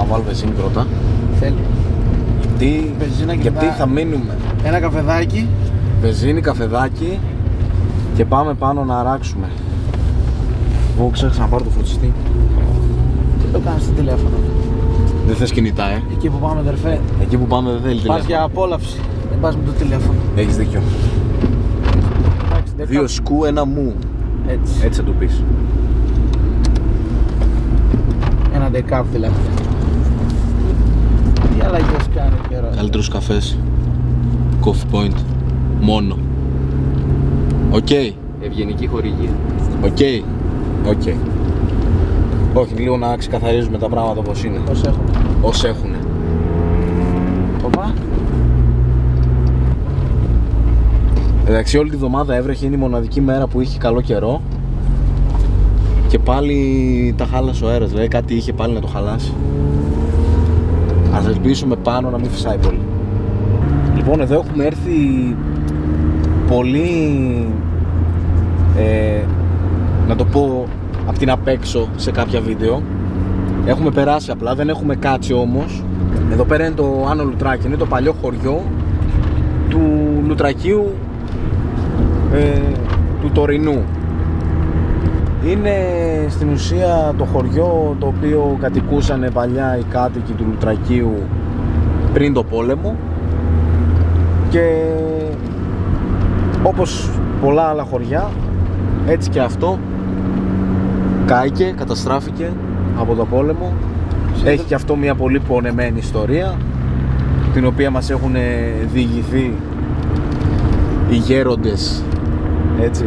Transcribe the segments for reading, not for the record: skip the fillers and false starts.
Θα βάλω βενζίνη πρώτα. Θέλει. Γιατί θα μείνουμε. Ένα καφεδάκι. Βενζίνη, καφεδάκι και πάμε πάνω να αράξουμε. Εγώ ξέχασα να πάρω το φωτιστή. Τι το κάνεις στο τηλέφωνο? Δεν θες κινητά, Εκεί που πάμε, αδερφέ. Εκεί που πάμε δεν θέλει Πας τηλέφωνο. για απόλαυση. Δεν πας με το τηλέφωνο. Έχεις δίκιο. Εντάξει, 2 σκου, 1 μου. Έτσι. Έτσι θα το πεις. Ένα decaf δηλαδή. Τι αλλαγές κάνει ο καιρός? Καλύτερους καφές. Coffee point. Μόνο. Οκ. Ευγενική χορηγία. Οκ. Όχι, λίγο να ξεκαθαρίζουμε τα πράγματα όπως είναι. Πώς έχουμε. Ως έχουνε. Οπα. Εντάξει, όλη τη βδομάδα έβρεχε, είναι η μοναδική μέρα που είχε καλό καιρό. Και πάλι τα χάλασε ο αέρας, δηλαδή κάτι είχε πάλι να το χαλάσει. Ας ελπίσουμε πάνω να μην φυσάει πολύ. Λοιπόν, εδώ έχουμε έρθει πολύ, να το πω, απ' την απ' έξω σε κάποια βίντεο. Έχουμε περάσει απλά, δεν έχουμε κάτσει όμως. Εδώ πέρα είναι το Άνω Λουτράκι, είναι το παλιό χωριό του Λουτρακίου, του τωρινού. Είναι στην ουσία το χωριό το οποίο κατοικούσαν παλιά οι κάτοικοι του Λουτρακίου πριν το πόλεμο και όπως πολλά άλλα χωριά, έτσι και αυτό κάηκε, καταστράφηκε από το πόλεμο. Έχει και αυτό μια πολύ πονεμένη ιστορία, την οποία μας έχουν διηγηθεί οι γέροντες, έτσι,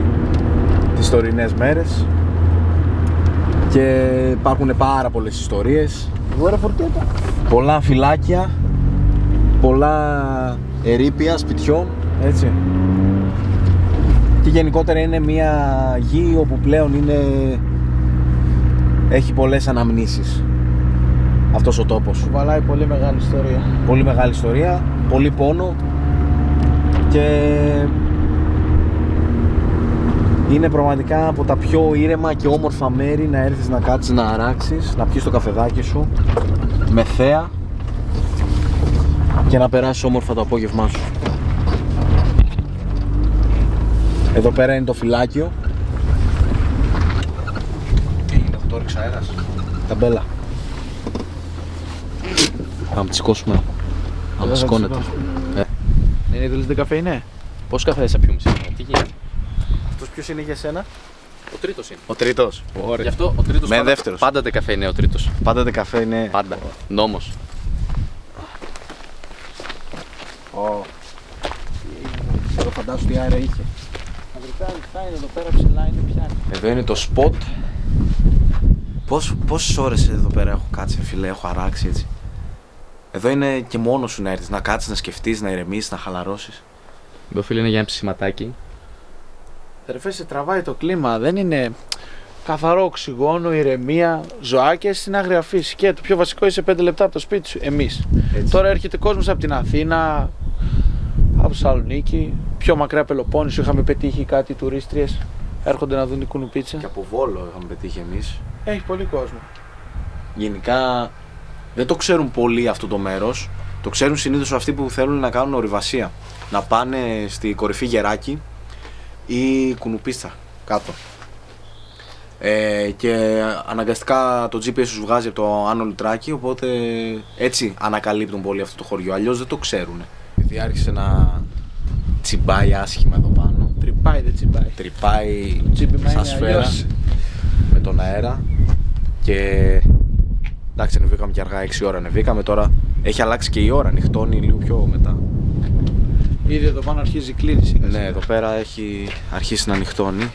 τις τωρινές μέρες, και υπάρχουν πάρα πολλές ιστορίες, πολλά φυλάκια, πολλά ερείπια σπιτιών, έτσι, και γενικότερα είναι μια γη όπου πλέον έχει πολλές αναμνήσεις αυτός ο τόπος. Κουβαλάει πολύ μεγάλη ιστορία. Πολύ μεγάλη ιστορία, πολύ πόνο, και είναι πραγματικά από τα πιο ήρεμα και όμορφα μέρη να έρθεις να κάτσεις να αράξεις, να πιεις το καφεδάκι σου με θέα και να περάσεις όμορφα το απόγευμά σου. Εδώ πέρα είναι το φυλάκιο. Τι είναι, το ρίξα αέρας. Ταμπέλα. Να τσικώσουμε. Να τσικώνεται. Είναι θέλετε καφέ, είναι? Πώς καφέ θα πιούμε σήμερα, τι γίνεται? Αυτός ποιος είναι για σένα? Ο τρίτος είναι. Ο τρίτος. Γι' αυτό ο τρίτος Με πάντα, δεύτερος. πάντα καφέ είναι ο τρίτος. Πάντα καφέ είναι. Πάντα. Νόμος. Τώρα φαντάσου τι αέρα είχε. Αδερφέ, ανοιχτά είναι εδώ πέρα, ψηλά είναι, πιάνει. Εδώ είναι το spot. Πόσες ώρες εδώ πέρα έχω κάτσει, φίλε, έχω αράξει έτσι. Εδώ είναι και μόνος σου να έρθεις, να κάτσεις, να σκεφτείς, να ηρεμήσεις, να χαλαρώσεις. Εδώ φίλε είναι για ένα ψηματάκι. Αδερφέ, σε τραβάει το κλίμα, δεν είναι καθαρό οξυγόνο, ηρεμία, ζωάκια στην άγρια φύση. Και το πιο βασικό, είσαι 5 λεπτά από το σπίτι σου, εμείς. Τώρα έρχεται κόσμος από την Αθήνα, από Θεσσαλονίκη, πιο μακριά Πελοπόννησο, είχαμε πετύχει κάτι τουρίστριες, έρχονται να δουν την κουνουπίτσα. Και από Βόλο είχαμε πετύχει εμείς. Έχει πολύ κόσμο. Γενικά δεν το ξέρουν πολύ αυτό το μέρος. Το ξέρουν συνήθως αυτοί που θέλουν να κάνουν ορειβασία. Να πάνε στη κορυφή Γεράκη ή Κουνουπίτσα κάτω. Και αναγκαστικά το GPS τους βγάζει από το Άνω Λουτράκι, οπότε έτσι ανακαλύπτουν πολύ αυτό το χωριό. Αλλιώς δεν το ξέρουν. Γιατί άρχισε να τσιμπάει άσχημα εδώ πάνω. Τρυπάει, δεν τσιμπάει. Τρυπάει τσίπημα σαν είναι σφαίρα αλλιώς. με τον αέρα. Και εντάξει, ανεβήκαμε και αργά, 6 ώρα ανεβήκαμε. Τώρα έχει αλλάξει και η ώρα, νυχτώνει λίγο πιο μετά. Ήδη εδώ πάνω αρχίζει η κλίνηση. Ναι, εδώ πέρα έχει αρχίσει να νυχτώνει.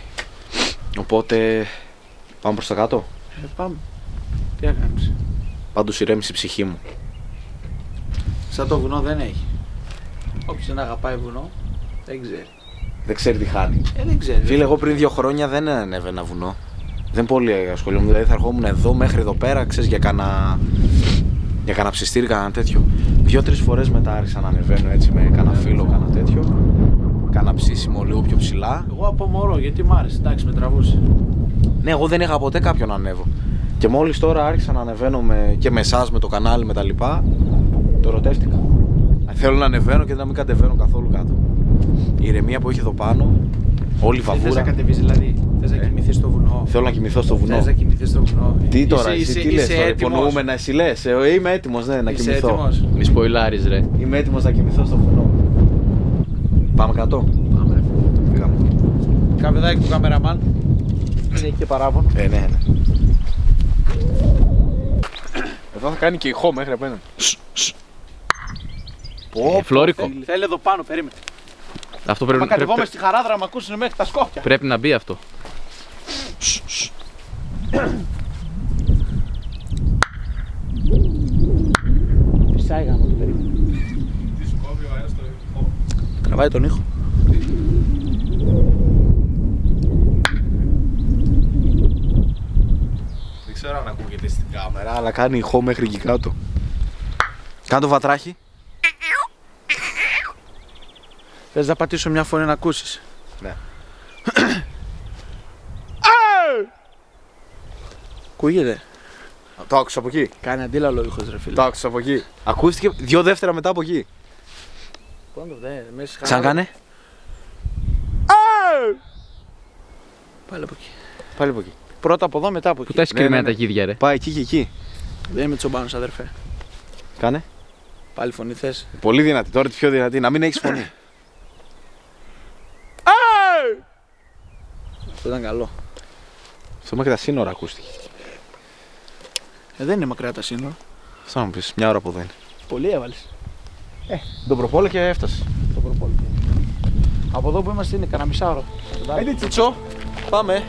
Οπότε πάμε προς τα κάτω. Πάμε. Τι έκανες? Πάντως ηρέμησε η ψυχή μου. Σαν το βουνό δεν έχει. Όποιος δεν αγαπάει βουνό, δεν ξέρει. Δεν ξέρει τι χάνει. Δεν ξέρει. Φίλε, εγώ πριν 2 χρόνια δεν ανέβαινα βουνό. Δεν πολύ ασχολούμαι. Δηλαδή θα ερχόμουν εδώ μέχρι εδώ πέρα, ξέρεις, για κάνα ψιστήρι, κάνα τέτοιο. 2-3 φορές μετά άρχισα να ανεβαίνω έτσι με κάνα φύλλο, κάνα τέτοιο. Κάνα ψήσιμο λίγο πιο ψηλά. Εγώ απομωρώ γιατί μ' άρεσε, εντάξει, με τραβούσε. Ναι, εγώ δεν είχα ποτέ κάποιον να ανέβω. Και μόλις τώρα άρχισα να ανεβαίνω και με εσάς, με το κανάλι, με τα λοιπά, το ερωτεύτηκα. Θέλω να ανεβαίνω και να μην κατεβαίνω καθόλου κάτω. Η ηρεμία που έχει εδώ πάνω, όλη η Θες να βαβούρα. κατεβείς δηλαδή, θες να κοιμηθείς στο βουνό. Θέλω να κοιμηθώ στο βουνό. Θες να κοιμηθείς στο βουνό. Τι τώρα, εσύ τι λες είσαι τώρα, έτοιμος. υπονοούμενα, εσύ λες. Είμαι έτοιμος, ναι, να Είσαι κοιμηθώ. έτοιμος. Μη σποϊλάρεις ρε. Είμαι έτοιμος να κοιμηθώ στο βουνό. Πάμε κάτω. Πάμε ρε. Πήγαμε. Καπεδάκι του καμεραμάν. Είναι εκεί και παράπονο. Ναι. Εδώ θα κάνει και ηχό μέχρι απέναντι. Φλόρικο. Θέλει εδώ πάνω, περίμενε. Αυτό Μα πρέπει, κατεβόμαστε στη χαράδρα να μ' ακούσουν μέχρι τα Σκόπια. πρέπει να μπει αυτό. Φυσάει γάμο το περίμενε. Τραβάει τον ήχο. Δεν ξέρω αν ακούγεται στην κάμερα, αλλά κάνει ηχό μέχρι εκεί κάτω. Κάνε το βατράχι. Θες να πατήσω μια φωνή να ακούσεις. Ναι. Ακούγεται. Το άκουσα από εκεί. Κάνει αντίλαλο ήχος ρε φίλε. Το άκουσα από εκεί. Ακούστηκε 2 δεύτερα μετά από εκεί. Πού δε, μέσα στη Σαν χαράδρα. κάνε. Πάλι από εκεί. Πάλι από εκεί. Πρώτα από εδώ, μετά από Πού εκεί. τα έχεις Ναι, κρυμμένα ναι, τα γίδια ρε. Πάει εκεί και εκεί. Δεν είμαι τσομπάνος αδερφέ. Κάνε. Πάλι φωνή θες. Πολύ δυνατή. Τώρα τη πιο δυνατή. Να μην έχεις φωνή. Αυτό ήταν καλό. Αυτό μέχρι τα σύνορα ακούστηκε. Δεν είναι μακριά τα σύνορα. Αυτό να μου πεις. Μια ώρα από εδώ είναι. Πολύ έβαλες. Τον προπόλο και έφτασε. Το προπόλιο. Από εδώ που είμαστε είναι κανένα μισάωρο. Άντε τσιτσό. Πάμε.